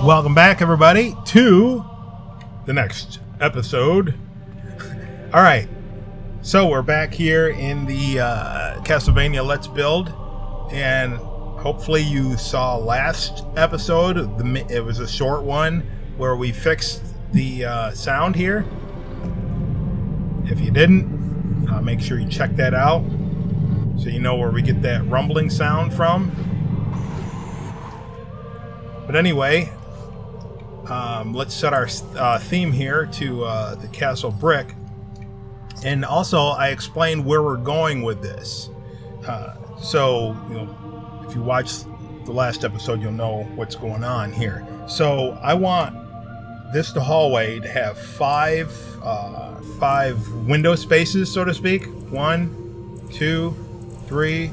Welcome back, everybody, to the next episode. All right, so we're back here in the Castlevania Let's Build, and hopefully you saw last episode. It was a short one where we fixed the sound here. If you didn't, make sure you check that out so you know where we get that rumbling sound from. But anyway, let's set our theme here to the Castle Brick. And also, I explained where we're going with this. So, if you watch the last episode, you'll know what's going on here. So, I want this hallway to have five window spaces, so to speak. 1, 2, 3,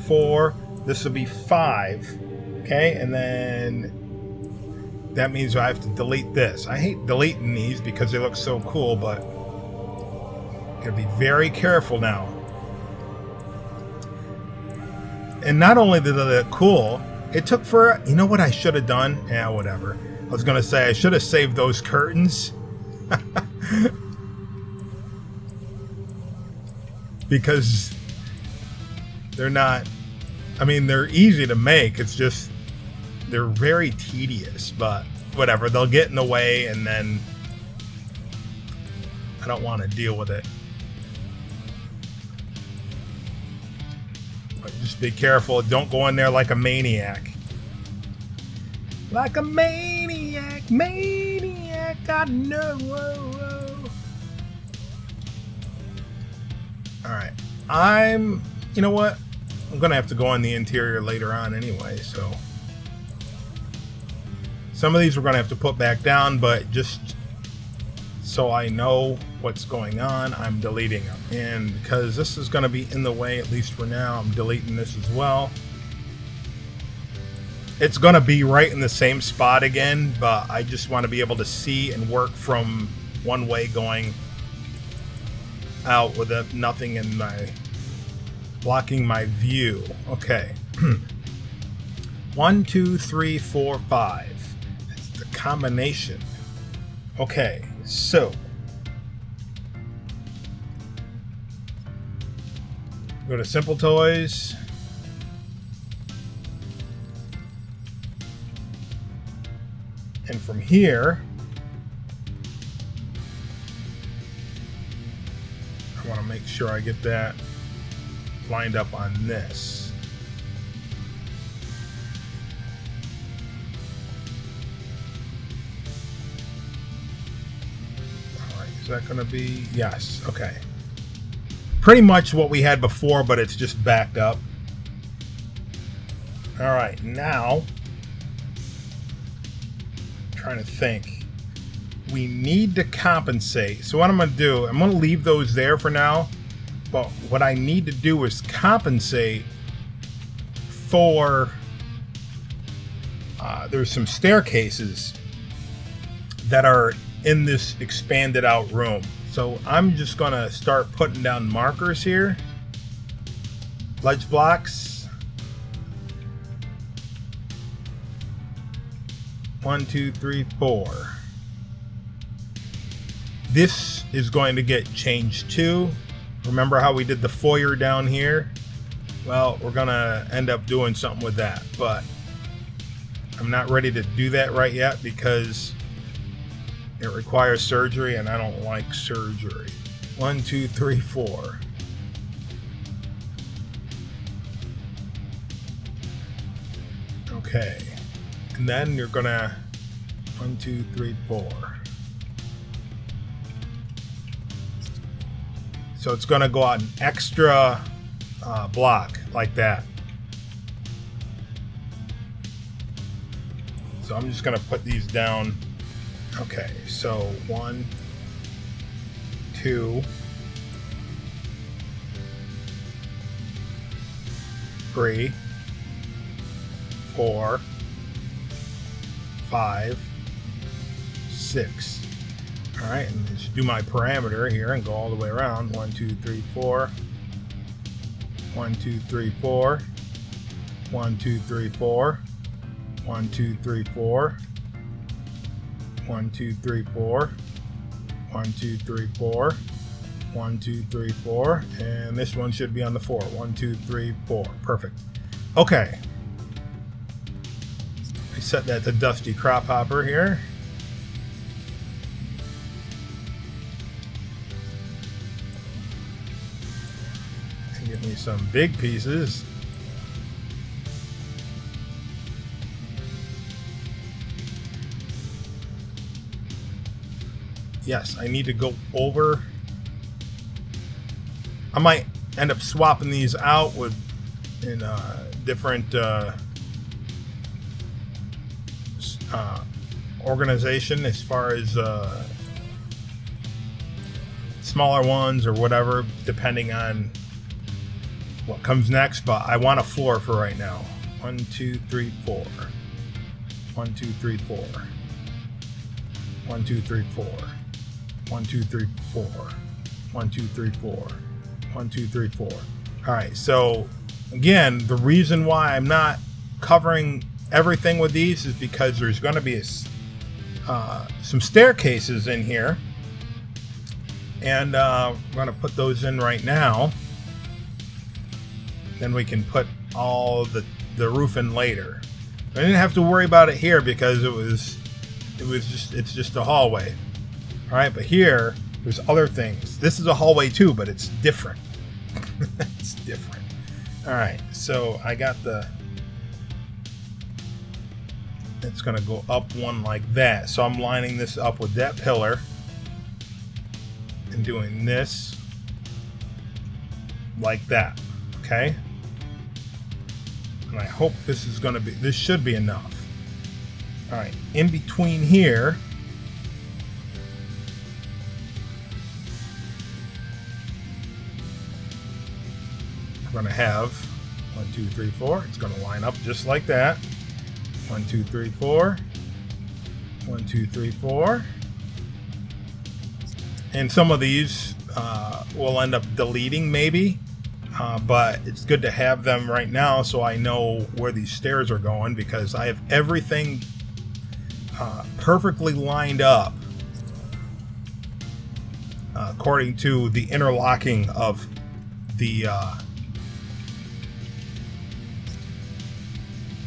4. This will be 5. Okay, and then that means I have to delete this. I hate deleting these because they look so cool, but gotta be very careful now. And not only did they look cool, it took for, you know what I should have done? Yeah, whatever. I was gonna say I should have saved those curtains. Because they're not, I mean, they're easy to make. It's just, they're very tedious, but whatever. They'll get in the way, and then I don't want to deal with it. But just be careful. Don't go in there like a maniac. Like a maniac, I know. Alright. You know what? I'm going to have to go on the interior later on anyway, so. Some of these we're going to have to put back down, but just so I know what's going on, I'm deleting them. And because this is going to be in the way, at least for now, I'm deleting this as well. It's going to be right in the same spot again, but I just want to be able to see and work from one way going out with nothing in my blocking my view. Okay. 1, 2, 3, 4, 5. That's the combination. Okay, so go to Simple Toys. And from here, I want to make sure I get that lined up on this. All right, is that going to be? Yes. Okay. Pretty much what we had before, but it's just backed up. All right, now I'm trying to think. We need to compensate. So what I'm going to do, I'm going to leave those there for now. But what I need to do is compensate for, there's some staircases that are in this expanded out room. So I'm just going to start putting down markers here. Ledge blocks. 1, 2, 3, 4. This is going to get changed too. Remember how we did the foyer down here? Well, we're gonna end up doing something with that, but I'm not ready to do that right yet because it requires surgery and I don't like surgery. 1, 2, 3, 4. Okay, and then you're gonna 1, 2, 3, 4. So it's going to go out an extra block like that. So I'm just going to put these down. Okay, so 1, 2, 3, 4, 5, 6. All right, and just do my parameter here and go all the way around. 1, 2, 3, 4. 1, 2, 3, 4. 1, 2, 3, 4. 1, 2, 3, 4. 1, 2, 3, 4. 1, 2, 3, 4. 1, 2, 3, 4. And this one should be on the 4. 1, 2, 3, 4. Perfect. Okay. I set that to Dusty Crop Hopper here. And get me some big pieces. Yes, I need to go over. I might end up swapping these out with in different organization as far as smaller ones or whatever, depending on what comes next. But I want a floor for right now. 1, 2, 3, 4. 1, 2, 3, 4. 1, 2, 3, 4. 1, 2, 3, 4. 1, 2, 3, 4. 1, 2, 3, 4. All right. So again, the reason why I'm not covering everything with these is because there's going to be some staircases in here, and we're going to put those in right now. Then we can put all the roof in later. I didn't have to worry about it here because it's just a hallway. All right, but here there's other things. This is a hallway too, but it's different. It's different. All right, so I got it's gonna go up one like that. So I'm lining this up with that pillar and doing this like that. Okay. And I hope this should be enough. All right, in between here, we're going to have 1, 2, 3, 4. It's going to line up just like that. 1, 2, 3, 4. 1, 2, 3, 4. And some of these we'll end up deleting maybe, but it's good to have them right now so I know where these stairs are going, because I have everything perfectly lined up according to the interlocking of the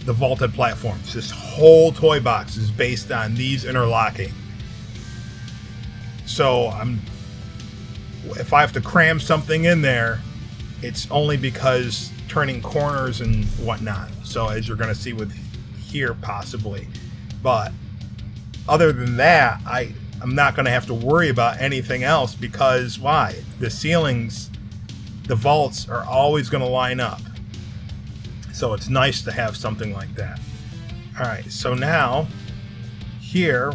vaulted platforms. This whole toy box is based on these interlocking. So if I have to cram something in there, it's only because turning corners and whatnot. So as you're going to see with here possibly, but other than that, I'm not going to have to worry about anything else, because why? The ceilings, the vaults are always going to line up. So it's nice to have something like that. All right, so now here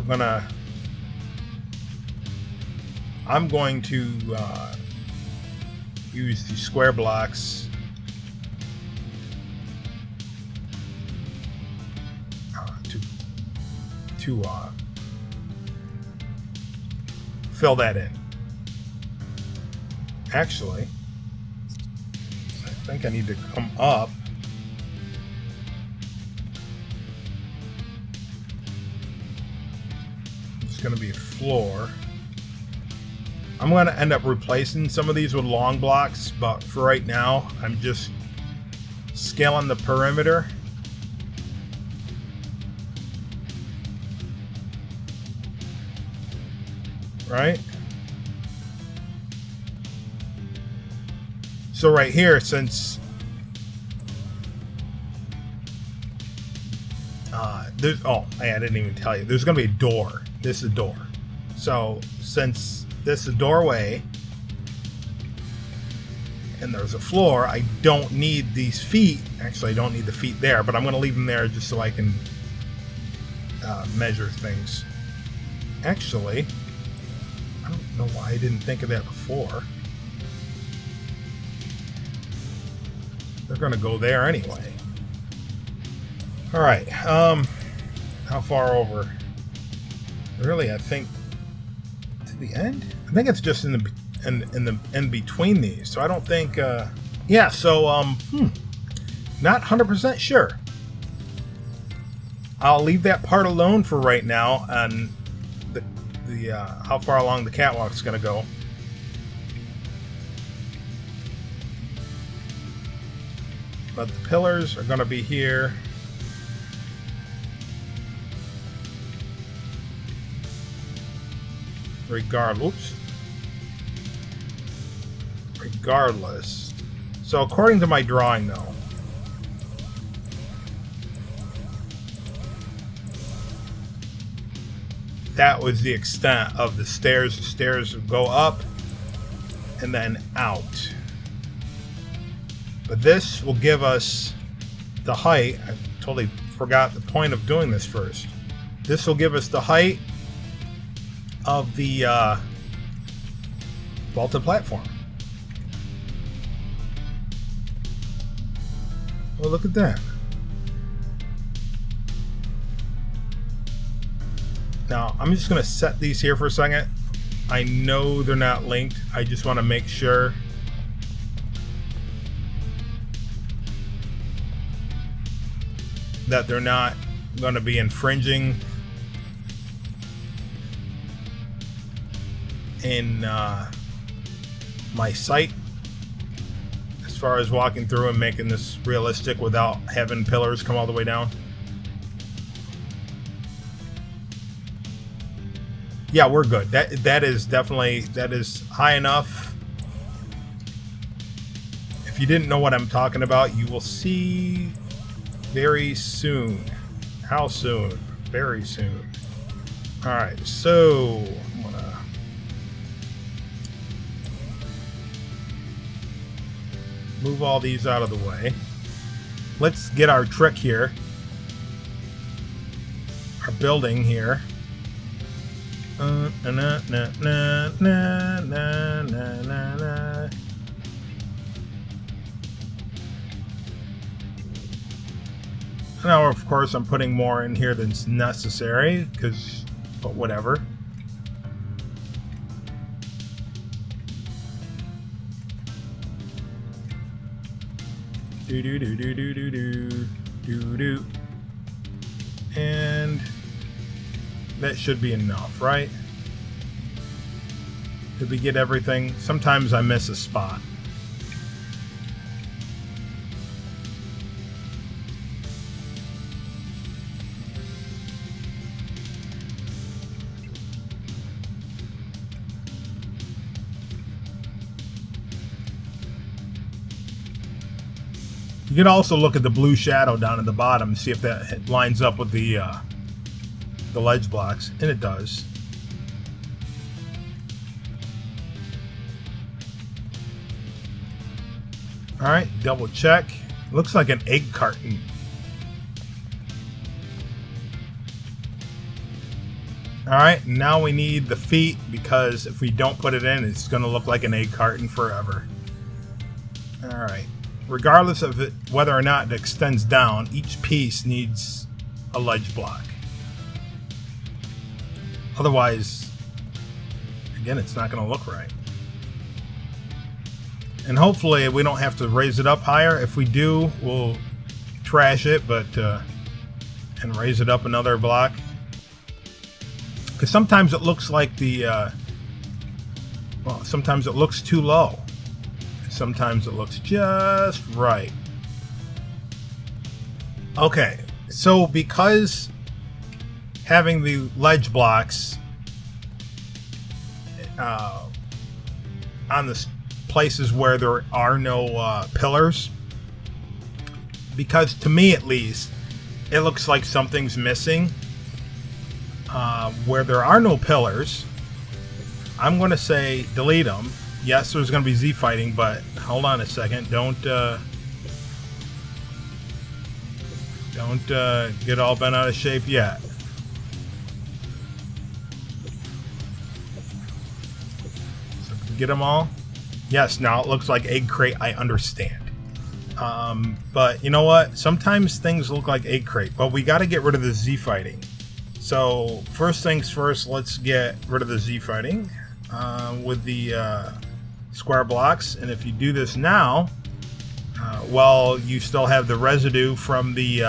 I'm going to use these square blocks to fill that in. Actually, I think I need to come up. It's going to be a floor. I'm going to end up replacing some of these with long blocks, but for right now, I'm just scaling the perimeter. Right? So right here, since I didn't even tell you, there's going to be a door. This is a door. So since this is a doorway and there's a floor, I don't need these feet. Actually, I don't need the feet there, but I'm going to leave them there just so I can measure things. Actually, I don't know why I didn't think of that before. They're going to go there anyway. All right. How far over? Really, I think to the end. I think it's just in between these. So I don't think. Yeah. So not 100% sure. I'll leave that part alone for right now, and the how far along the catwalk's going to go. But the pillars are going to be here. Regardless. So according to my drawing, though, that was the extent of the stairs. The stairs would go up and then out. But this will give us the height. I totally forgot the point of doing this first. This will give us the height of the vaulted platform. Well, look at that. Now, I'm just going to set these here for a second. I know they're not linked. I just want to make sure. That they're not going to be infringing in my sight as far as walking through and making this realistic without having pillars come all the way down. Yeah, we're good. That is definitely, that is high enough. If you didn't know what I'm talking about, you will see very soon. How soon? Very soon. Alright, so I'm gonna move all these out of the way. Let's get our trick here. Our building here. Now, of course, I'm putting more in here than's necessary, but whatever. Do. And that should be enough, right? Did we get everything? Sometimes I miss a spot. You can also look at the blue shadow down at the bottom, see if that lines up with the ledge blocks, and it does. All right, double check. Looks like an egg carton. All right, now we need the feet, because if we don't put it in, it's going to look like an egg carton forever. All right. Regardless of whether or not it extends down, each piece needs a ledge block. Otherwise, again, it's not going to look right. And hopefully we don't have to raise it up higher. If we do, we'll trash it, and raise it up another block. Because sometimes it looks like sometimes it looks too low. Sometimes it looks just right. Okay, so because having the ledge blocks on the places where there are no pillars, because to me at least, it looks like something's missing. Where there are no pillars, I'm going to say delete them. Yes, there's going to be Z fighting, but hold on a second. Don't get all bent out of shape yet. So get them all. Yes, now it looks like egg crate. I understand. But you know what? Sometimes things look like egg crate, but we got to get rid of the Z fighting. So first things first, let's get rid of the Z fighting with the square blocks. And if you do this now, well, you still have the residue from the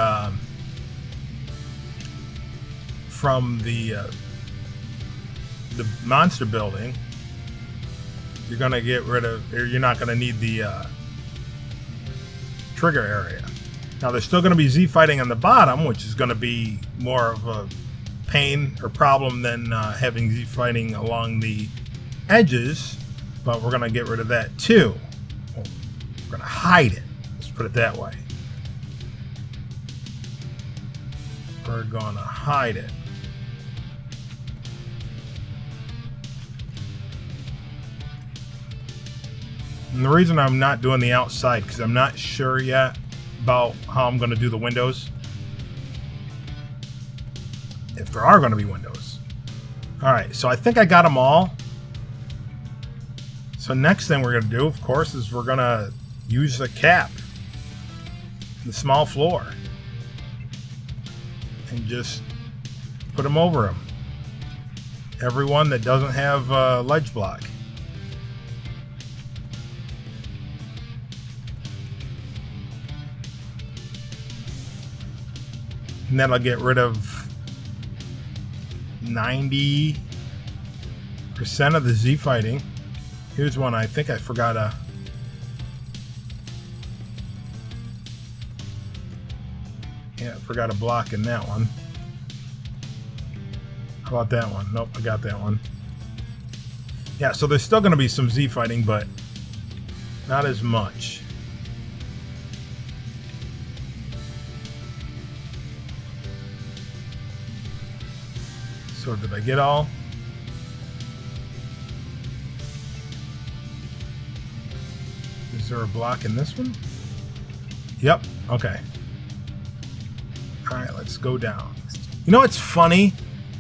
the monster building, you're gonna get rid of, or you're not gonna need the trigger area. Now there's still gonna be Z fighting on the bottom, which is gonna be more of a pain or problem than having Z fighting along the edges, but we're gonna get rid of that too. We're gonna hide it. Let's put it that way. We're gonna hide it. And the reason I'm not doing the outside, because I'm not sure yet about how I'm going to do the windows. If there are going to be windows. Alright, so I think I got them all. So next thing we're going to do, of course, is we're going to use the cap. The small floor. And just put them over them. Every one that doesn't have a ledge block. And that'll get rid of 90% of the Z fighting. Here's one I think I forgot a... Yeah, I forgot a block in that one. How about that one? Nope, I got that one. Yeah, so there's still going to be some Z fighting, but not as much. So did I get all? Is there a block in this one? Yep, okay. Alright, let's go down. You know what's funny?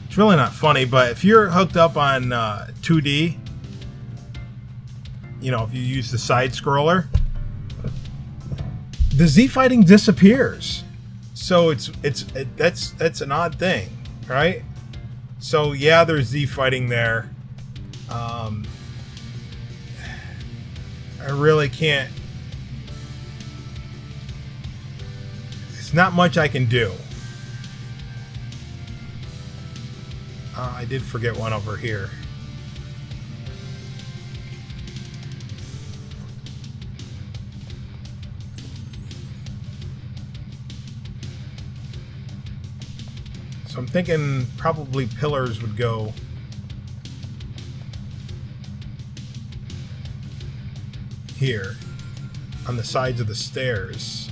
It's really not funny, but if you're hooked up on 2D, you know, if you use the side scroller, the Z fighting disappears. So that's an odd thing, right? So yeah, there's Z fighting there. I really can't. There's not much I can do. I did forget one over here. So I'm thinking probably pillars would go here on the sides of the stairs.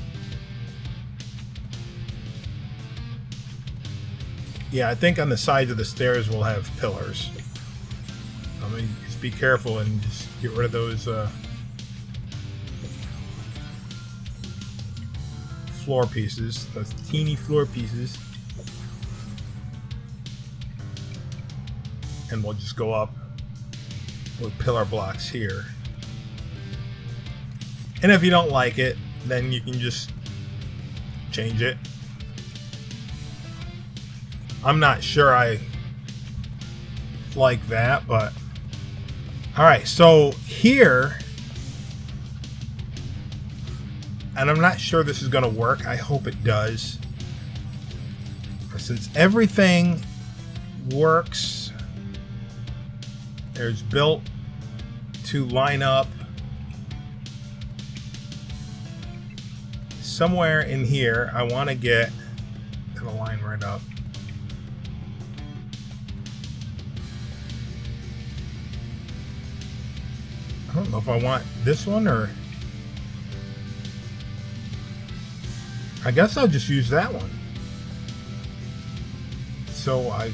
Yeah, I think on the sides of the stairs we'll have pillars. I mean, just be careful and just get rid of those floor pieces, those teeny floor pieces. And we'll just go up with pillar blocks here. And if you don't like it, then you can just change it. I'm not sure I like that, but alright, so here, and I'm not sure this is going to work. I hope it does. Since everything works, there's built to line up somewhere in here. I want to get to the line right up. I don't know if I want this one or I guess I'll just use that one. So I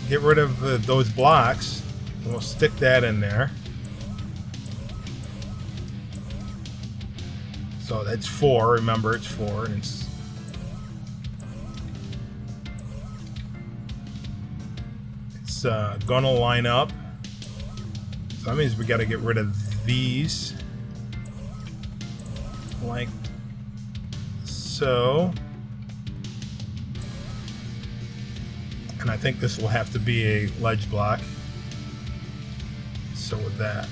get rid of those blocks and we'll stick that in there. So that's 4. Remember, it's 4. And it's gonna line up. So that means we got to get rid of these, like so. And I think this will have to be a ledge block. So with that,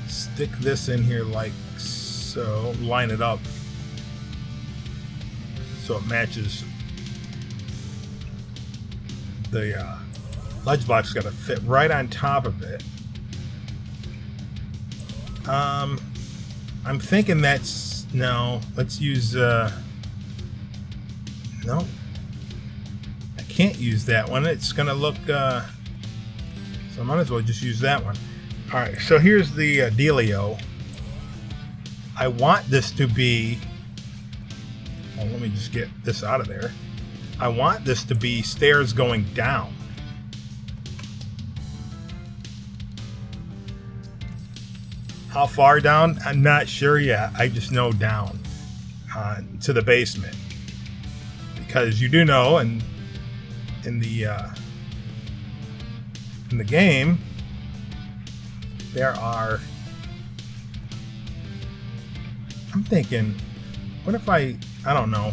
stick this in here like so, line it up so it matches the ledge block's got to fit right on top of it. I'm thinking that's no. Let's use no. I can't use that one. It's gonna look. So I might as well just use that one. All right. So here's the dealio. I want this to be. Well, let me just get this out of there. I want this to be stairs going down. How far down? I'm not sure yet. I just know down to the basement, because you do know, and in the game there are. I'm thinking, what if I don't know.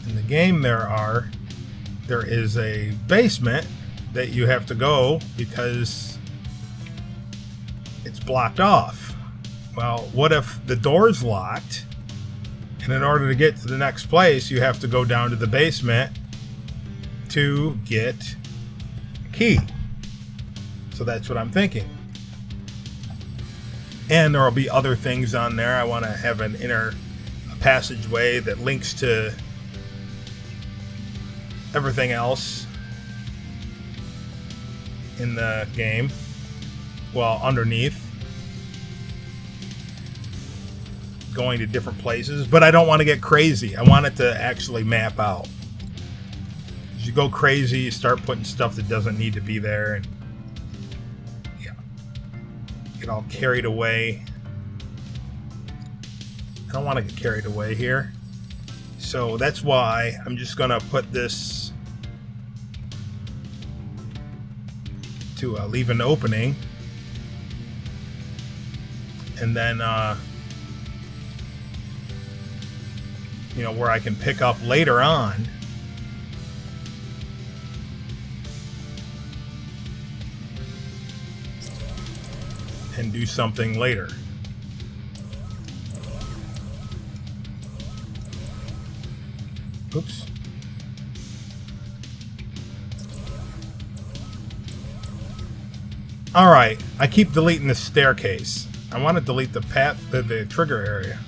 In the game there is a basement that you have to go because it's blocked off. Well, what if the door's locked, and in order to get to the next place you have to go down to the basement to get a key? So that's what I'm thinking. And there will be other things on there. I want to have an inner passageway that links to everything else in the game. Well, underneath, going to different places, but I don't want to get crazy. I want it to actually map out. As you go crazy, you start putting stuff that doesn't need to be there, and yeah, get all carried away. I don't want to get carried away here, so that's why I'm just gonna put this to leave an opening, and then where I can pick up later on. And do something later. Oops. All right, I keep deleting the staircase. I want to delete the path, the trigger area.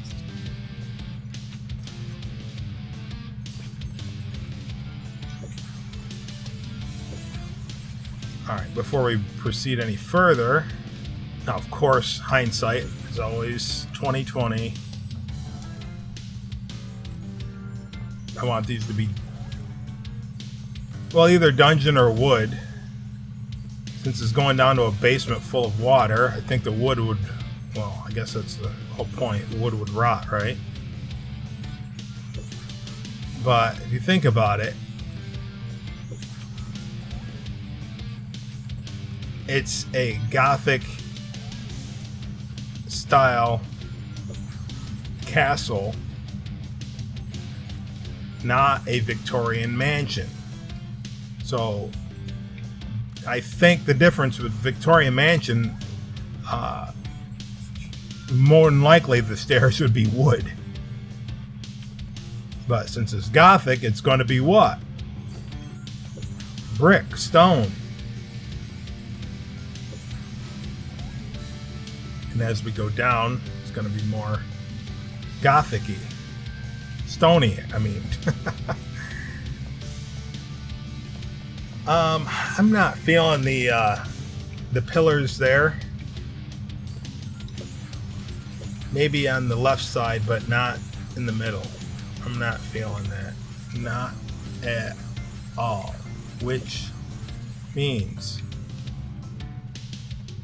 All right, before we proceed any further, now of course, hindsight is always 20/20. I want these to be, well, either dungeon or wood. Since it's going down to a basement full of water, I think the wood would, well, I guess that's the whole point. The wood would rot, right? But if you think about it, it's a Gothic style castle, not a Victorian mansion. So I think the difference with Victorian mansion, more than likely the stairs would be wood. But since it's Gothic, it's going to be what? Brick, stone. And as we go down, it's going to be more Gothic-y. Stony, I mean. I'm not feeling the pillars there. Maybe on the left side, but not in the middle. I'm not feeling that. Not at all. Which means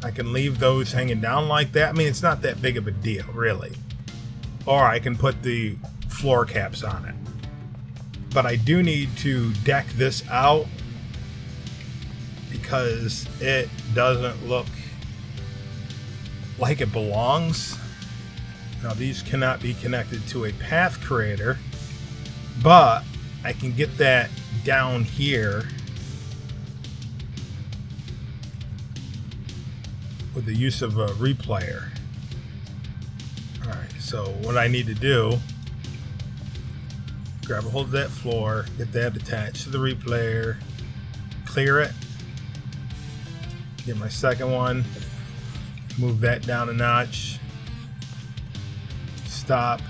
I can leave those hanging down like that. I mean, it's not that big of a deal, really. Or I can put the floor caps on it. But I do need to deck this out because it doesn't look like it belongs. Now, these cannot be connected to a path creator, but I can get that down here with the use of a replayer. Alright, so what I need to do grab a hold of that floor, get that attached to the replayer, clear it, get my second one, move that down a notch, stop,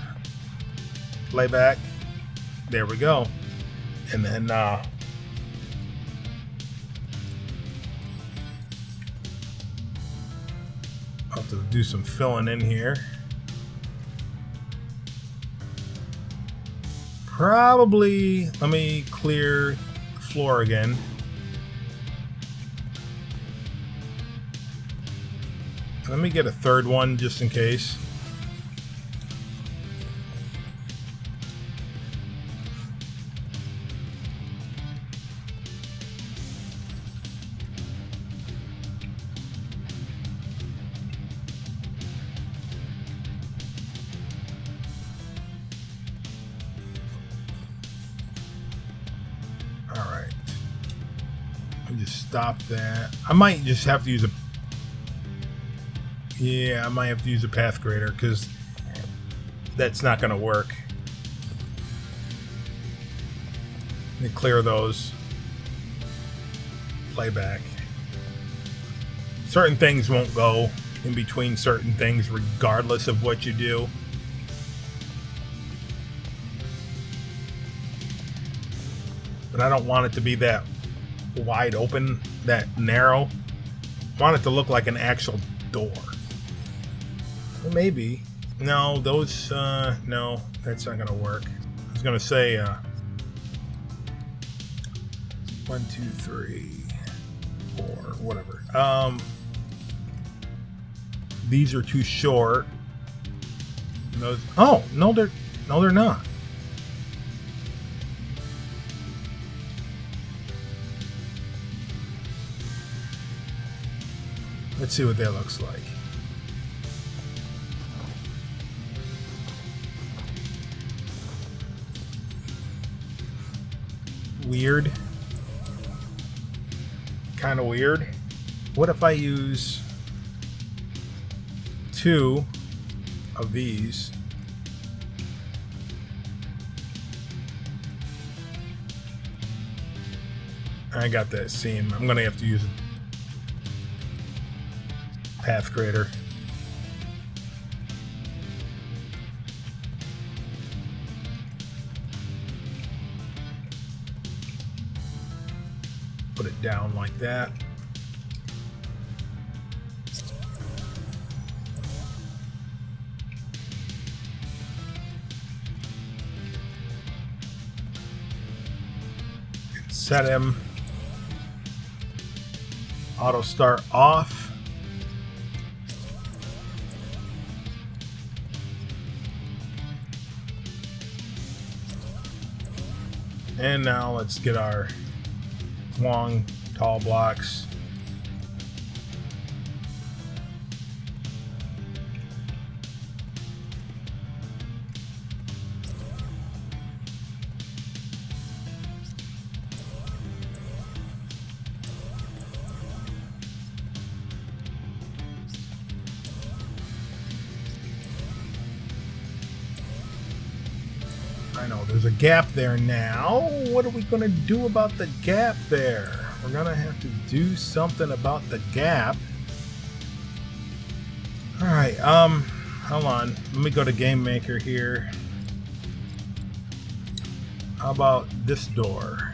playback, there we go. And then I'll have to do some filling in here. Probably, let me clear the floor again. Let me get a third one just in case. Alright. Let me just stop that. I might just have to use a... Yeah, I might have to use a path grader because that's not going to work. Let me clear those. Playback. Certain things won't go in between certain things regardless of what you do. But I don't want it to be that wide open, that narrow. I want it to look like an actual door. Well, maybe. No, those, no, that's not gonna work. I was gonna say, 1, 2, 3, 4, whatever. These are too short. And those, oh, no, they're not. Let's see what that looks like. Weird. Kind of weird. What if I use 2 of these? I got that seam. I'm gonna have to use a path grader. Put it down like that. Set him. Auto start off. And now let's get our long, tall blocks. I know there's a gap there now. What are we going to do about the gap there? We're going to have to do something about the gap. All right, hold on. Let me go to Game Maker here. How about this door?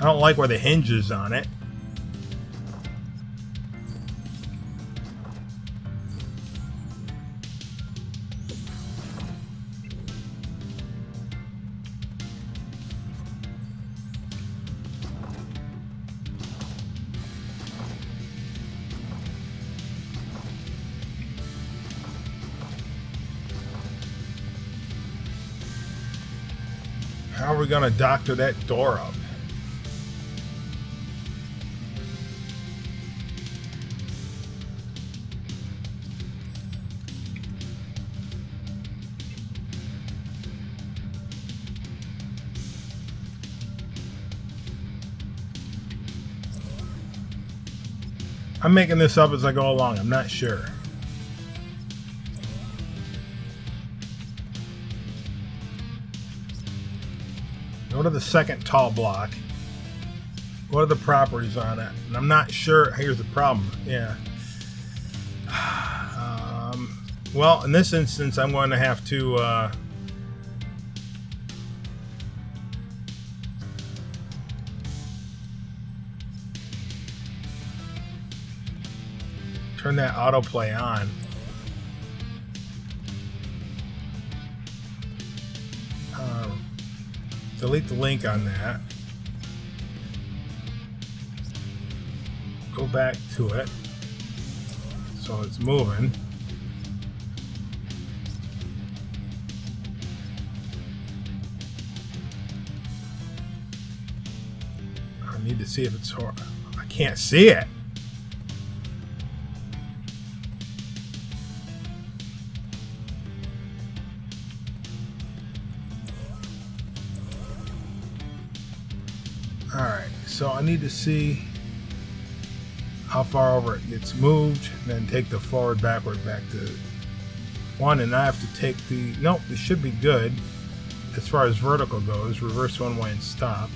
I don't like where the hinge is on it. How are we going to doctor that door up? I'm making this up as I go along. I'm not sure. Go to the second tall block. What are the properties on it? And I'm not sure. Here's the problem. Yeah. Well, in this instance, I'm going to have to turn that autoplay on. Delete the link on that. Go back to it. So it's moving. I need to see if it's horrible. I can't see it. Alright, so I need to see how far over it gets moved, and then take the forward, backward, back to 1, and I have to take the, nope, it should be good as far as vertical goes, reverse one way and stop.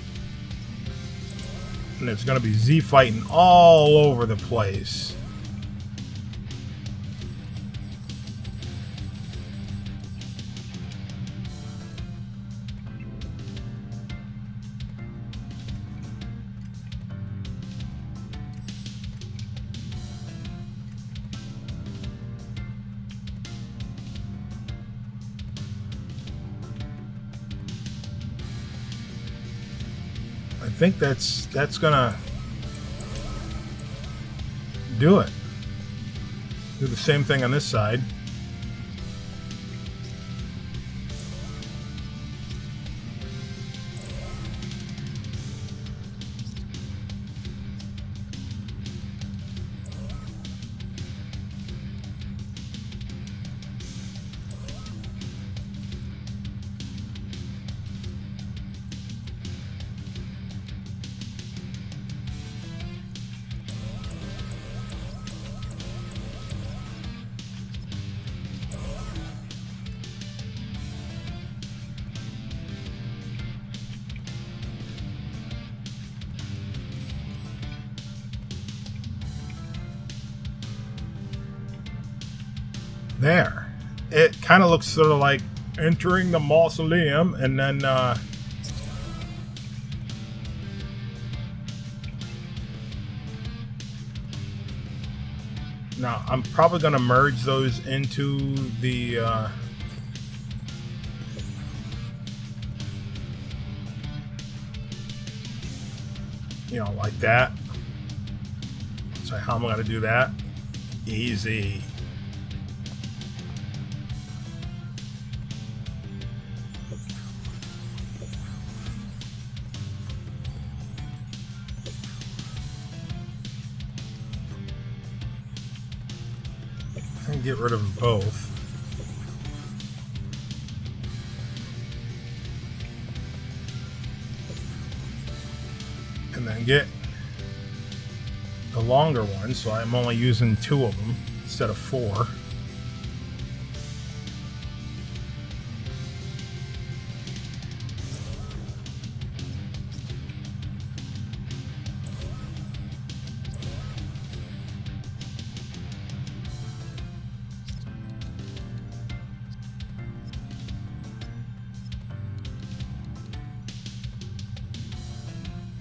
And it's going to be Z fighting all over the place. I think that's gonna do it. Do the same thing on this side. There. It kind of looks sort of like entering the mausoleum, and then now I'm probably going to merge those into the you know, like that. So how am I going to do that? Easy. Get rid of them both. And then get the longer one, so I'm only using 2 of them instead of 4.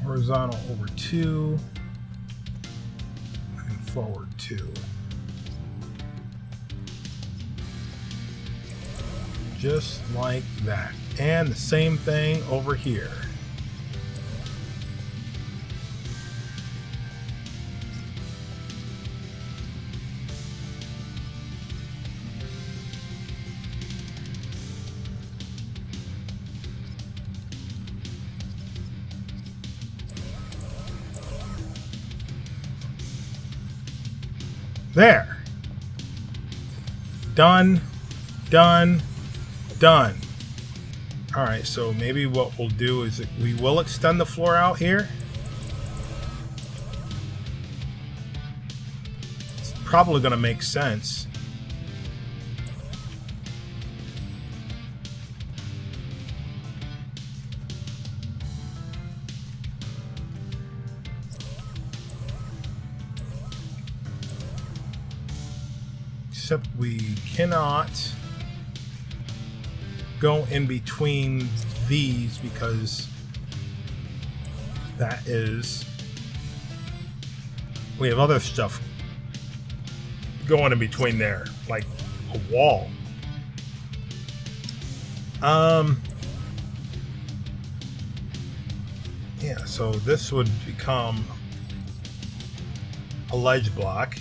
Horizontal over 2 and forward 2. Just like that. And the same thing over here. There. Done, done, done. All right, so maybe what we'll do is we will extend the floor out here. It's probably going to make sense. Except we cannot go in between these because that is... we have other stuff going in between there, like a wall. Yeah, so this would become a ledge block.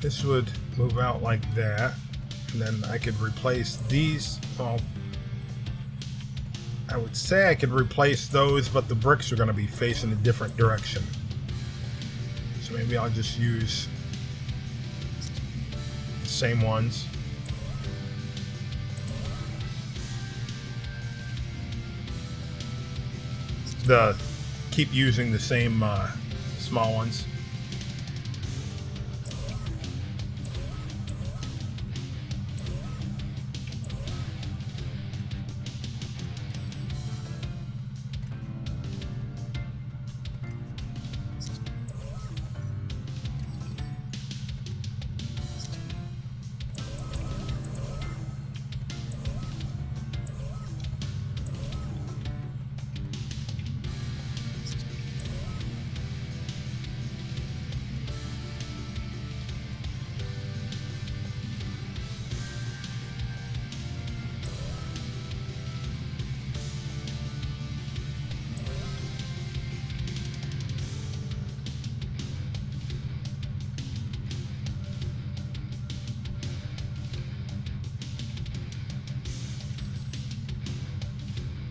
This would move out like that, and then I could replace these. Well, I would say I could replace those, but the bricks are going to be facing a different direction. So maybe I'll just use the same ones. Keep using the same small ones.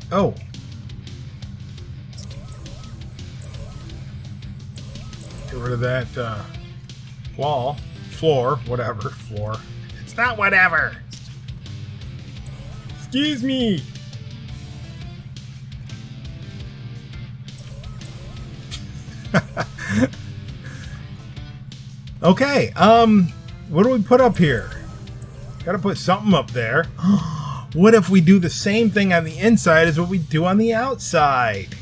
Oh. Get rid of that wall, floor, whatever, floor. It's not whatever. Excuse me. Okay, what do we put up here? Gotta put something up there. What if we do the same thing on the inside as what we do on the outside?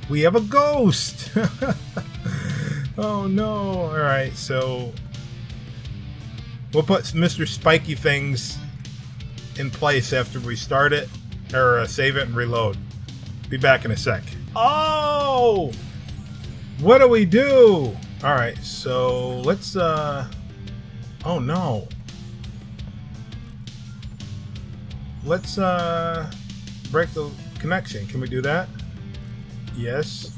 We have a ghost! Oh no. Alright, so we'll put Mr. Spiky Things in place after we start it, or save it and reload. Be back in a sec. Oh! What do we do? Alright, so let's, oh no. Let's, break the connection. Can we do that? Yes.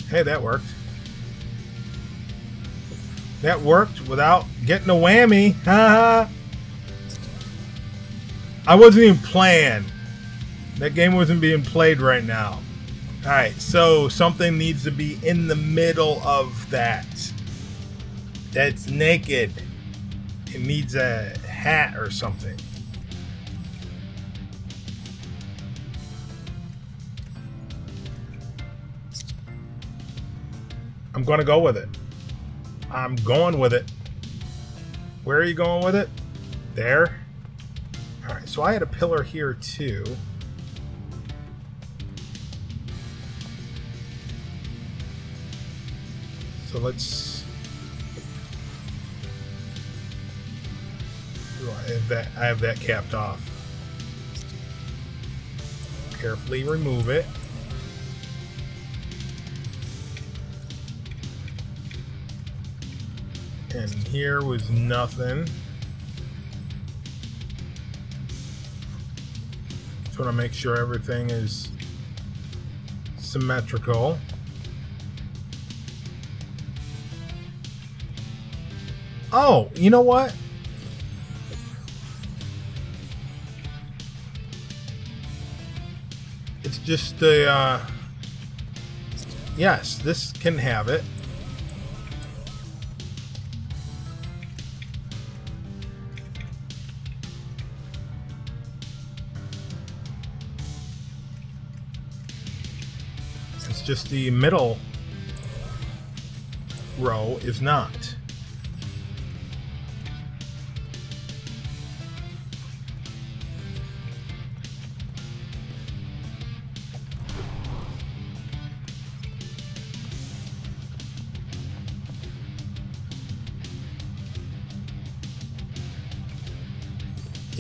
Hey, that worked. That worked without getting a whammy. Haha. I wasn't even playing. That game wasn't being played right now. Alright, so something needs to be in the middle of that. That's naked. It needs a hat or something. I'm gonna go with it. I'm going with it. Where are you going with it? There. Alright, so I had a pillar here too. So let's... I have that capped off. Carefully remove it. And here was nothing. Just want to make sure everything is symmetrical. Oh, you know what? It's just a, yes, this can have it. It's just the middle row is not.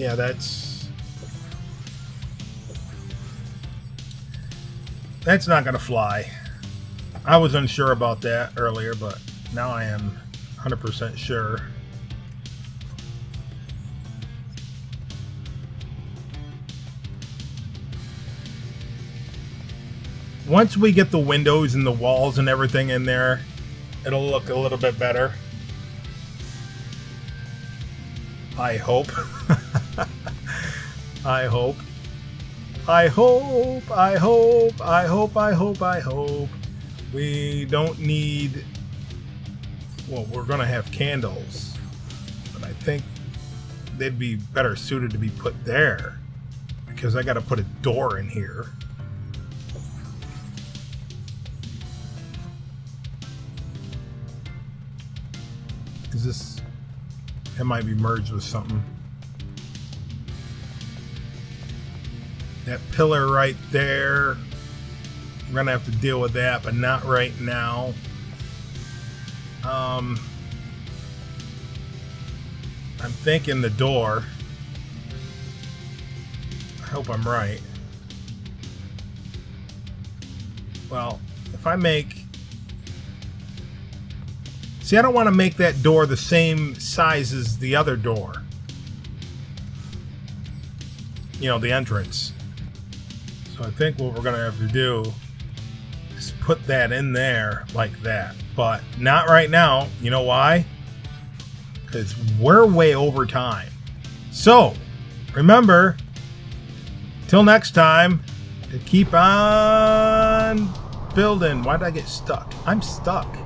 Yeah, that's not gonna fly. I was unsure about that earlier, but now I am 100% sure. Once we get the windows and the walls and everything in there, it'll look a little bit better. I hope. I hope. I hope. I hope. I hope. I hope. I hope. We don't need... Well, we're going to have candles. But I think they'd be better suited to be put there. Because I got to put a door in here. Is this... It might be merged with something. That pillar right there. We're gonna have to deal with that, but not right now. I'm thinking the door. I hope I'm right. Well, if I make... See, I don't want to make that door the same size as the other door. You know, the entrance. So I think what we're going to have to do is put that in there like that. But not right now. You know why? Because we're way over time. So, remember, till next time, to keep on building. Why did I get stuck? I'm stuck.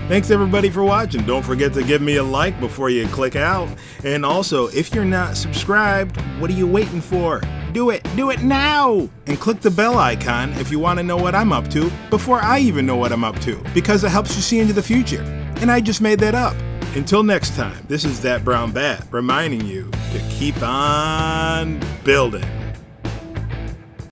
Thanks everybody for watching. Don't forget to give me a like before you click out. And also, if you're not subscribed, what are you waiting for? Do it now! And click the bell icon if you want to know what I'm up to before I even know what I'm up to, because it helps you see into the future. And I just made that up. Until next time, this is That Brown Bat reminding you to keep on building.